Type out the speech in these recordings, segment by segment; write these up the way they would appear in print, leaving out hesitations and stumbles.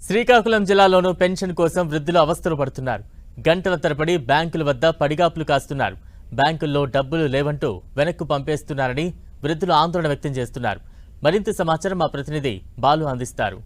శ్రీకాకుళం జిల్లాలోనూ పెన్షన్ కోసం వృద్ధులు అవస్థలు పడుతున్నారు. గంటల తరబడి బ్యాంకుల వద్ద పడిగాపులు కాస్తున్నారు. బ్యాంకుల్లో డబ్బులు లేవంటూ వెనక్కు పంపేస్తున్నారని వృద్ధులు ఆందోళన వ్యక్తం చేస్తున్నారు. మరింత సమాచారం మా ప్రతినిధి బాలు అందిస్తారు.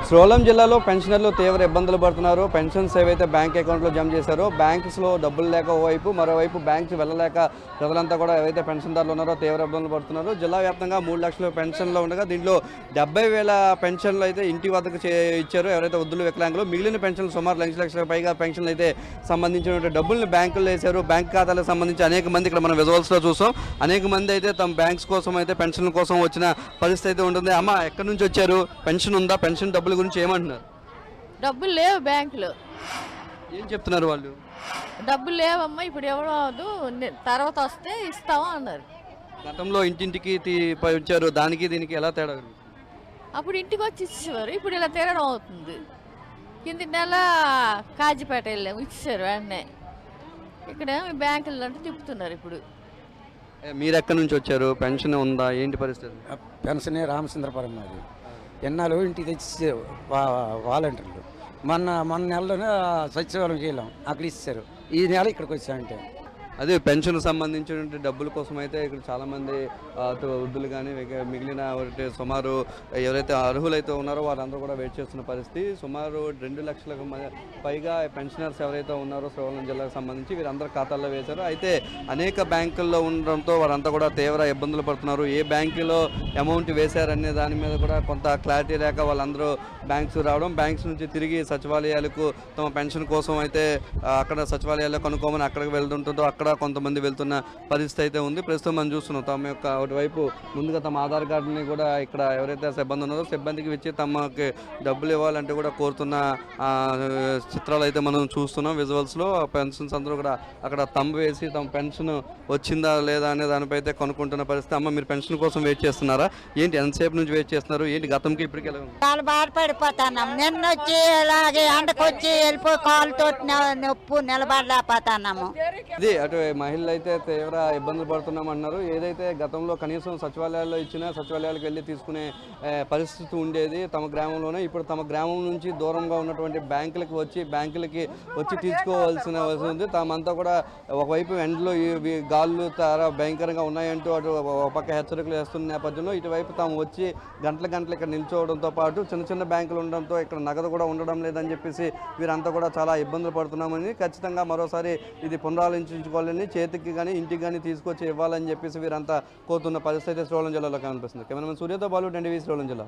శ్రీకాకుళం జిల్లాలో పెన్షనర్లు తీవ్ర ఇబ్బందులు పడుతున్నారు. పెన్షన్స్ ఏవైతే బ్యాంక్ అకౌంట్లో జమ చేశారో బ్యాంక్స్లో డబ్బులు లేక ఓవైపు, మరోవైపు బ్యాంక్స్ వెళ్ళలేక ప్రజలంతా కూడా ఏవైతే పెన్షన్దారులు ఉన్నారో తీవ్ర ఇబ్బందులు పడుతున్నారు. జిల్లా వ్యాప్తంగా 3 లక్షల పెన్షన్లు ఉండగా దీంట్లో 70,000 పెన్షన్లు అయితే ఇంటి వద్దకు ఇచ్చారు ఎవరైతే వృద్ధులు వికలాంగులు. మిగిలిన పెన్షన్లు సుమారు 2 లక్షలకు పైగా పెన్షన్లు అయితే సంబంధించిన డబ్బులను బ్యాంకుల్లో వేశారు. బ్యాంక్ ఖాతాలకు సంబంధించి అనేక మంది ఇక్కడ మనం విజువల్స్లో చూసాం. అనేక మంది అయితే తమ బ్యాంక్స్ కోసం అయితే పెన్షన్ల కోసం వచ్చిన పరిస్థితి అయితే ఉంటుంది. అమ్మ, ఎక్కడి నుంచి వచ్చారు? పెన్షన్ ఉందా? పెన్షన్ డబ్బులు గురించి ఏమంటున్నారు? డబ్బులు లేవు బ్యాంకులో. ఏం చెప్తున్నారు వాళ్ళు? డబ్బులు లేవమ్మా, ఇప్పుడు ఇవ్వదు, తర్వాత వస్తే ఇస్తావా అన్నారు. గతంలో ఇంటింటికి వచ్చారు, దానికి దీనికి ఎలా తేడా? అప్పుడు ఇంటికి వచ్చి ఇచ్చేవారు, ఇప్పుడు ఇలా తిరగడం అవుతుంది. కింది నెల కాజీపేట వెళ్ళాము, ఇచ్చేసారు వెంటనే. ఇక్కడ బ్యాంకులు అంటే తిప్పుతున్నారు. ఇప్పుడు మీరు ఎక్కడి నుంచి వచ్చారు? పెన్షన్ ఉందా? ఏంటి పరిస్థితి? పెన్షన్ రామచంద్రపురం మాది. ఎన్నాళ్ళు ఇంటికి తెచ్చి వాలంటీర్లు మొన్న నెలలోనే సచివాలయం చేయలేం, అక్కడ ఇచ్చారు. ఈ నెల ఇక్కడికి వచ్చామంటే అదే పెన్షన్ సంబంధించిన డబ్బుల కోసం అయితే ఇక్కడ చాలామంది వృద్ధులు కానీ మిగిలిన సుమారు ఎవరైతే అర్హులైతే ఉన్నారో వారందరూ కూడా వెయిట్ చేస్తున్న పరిస్థితి. సుమారు 2 లక్షలకు పైగా పెన్షనర్స్ ఎవరైతే ఉన్నారో శ్రీకాకుళం జిల్లాకు సంబంధించి వీరందరూ ఖాతాల్లో వేశారు. అయితే అనేక బ్యాంకుల్లో ఉండడంతో వారంతా కూడా తీవ్ర ఇబ్బందులు పడుతున్నారు. ఏ బ్యాంకులో అమౌంట్ వేశారనే దాని మీద కూడా కొంత క్లారిటీ లేక వాళ్ళందరూ బ్యాంక్స్ రావడం, బ్యాంక్స్ నుంచి తిరిగి సచివాలయాలకు తమ పెన్షన్ కోసం అయితే అక్కడ సచివాలయాల్లో కనుక్కోమని అక్కడికి వెళ్తుంటుందో అక్కడ కొంతమంది వెళ్తున్న పరిస్థితి అయితే ఉంది. ప్రస్తుతం మనం చూస్తున్నాం తమ యొక్క ఒకటివైపు ముందుగా తమ ఆధార్ కార్డుని కూడా ఇక్కడ ఎవరైతే సిబ్బంది ఉన్నారో సిబ్బందికి ఇచ్చి తమకి డబ్బులు ఇవ్వాలంటే కూడా కోరుతున్న చిత్రాలు అయితే మనం చూస్తున్నాం విజువల్స్లో. పెన్షన్స్ అందరూ కూడా అక్కడ తంబు వేసి తమ పెన్షన్ వచ్చిందా లేదా అనే దానిపై అయితే కనుక్కుంటున్న పరిస్థితి. అమ్మ, మీరు పెన్షన్ కోసం వెయిట్ చేస్తున్నారా? ఏంటి, ఎంతసేపు నుంచి వెయిట్ చేస్తున్నారు? ఏంటి గతంకి ఇప్పటికి ఎలా ఉంది? చాలా బాధపడిపోతున్నాం. నిన్న వచ్చి ఇలాగే ఎండకొచ్చి వెళ్ళిపోయి కాలుతో నొప్పు నిలబడలేకపోతున్నాము. ఇది అటు మహిళలు అయితే తీవ్ర ఇబ్బందులు పడుతున్నాం అన్నారు. ఏదైతే గతంలో కనీసం సచివాలయాల్లో ఇచ్చినా సచివాలయాలకు వెళ్ళి తీసుకునే పరిస్థితి ఉండేది తమ గ్రామంలోనే, ఇప్పుడు తమ గ్రామం నుంచి దూరంగా ఉన్నటువంటి బ్యాంకులకి వచ్చి తీసుకోవాల్సిన అవసరం ఉంది. తామంతా కూడా ఒకవైపు ఎండలో ఈ గాళ్ళు భయంకరంగా ఉన్నాయంటూ అటు ఒక పక్క హెచ్చరికలు వేస్తున్న నేపథ్యంలో ఇటువైపు తాము వచ్చి గంటలు ఇక్కడ నిల్చోవడంతో పాటు చిన్న బ్యాంకులు ఉండడంతో ఇక్కడ నగదు కూడా ఉండడం లేదని చెప్పేసి వీరంతా కూడా చాలా ఇబ్బందులు పడుతున్నామని, ఖచ్చితంగా మరోసారి ఇది పునరాలోచించుకోవాలని, చేతికి కానీ ఇంటికి కానీ తీసుకొచ్చి ఇవ్వాలని చెప్పేసి వీరంతా కోరుతున్న పరిస్థితి శ్రీకాకుళం జిల్లాలో కనిపిస్తుంది. కెమెరామెన్ సూర్యతో బాలు, NTV శ్రీకాకుళం జిల్లా.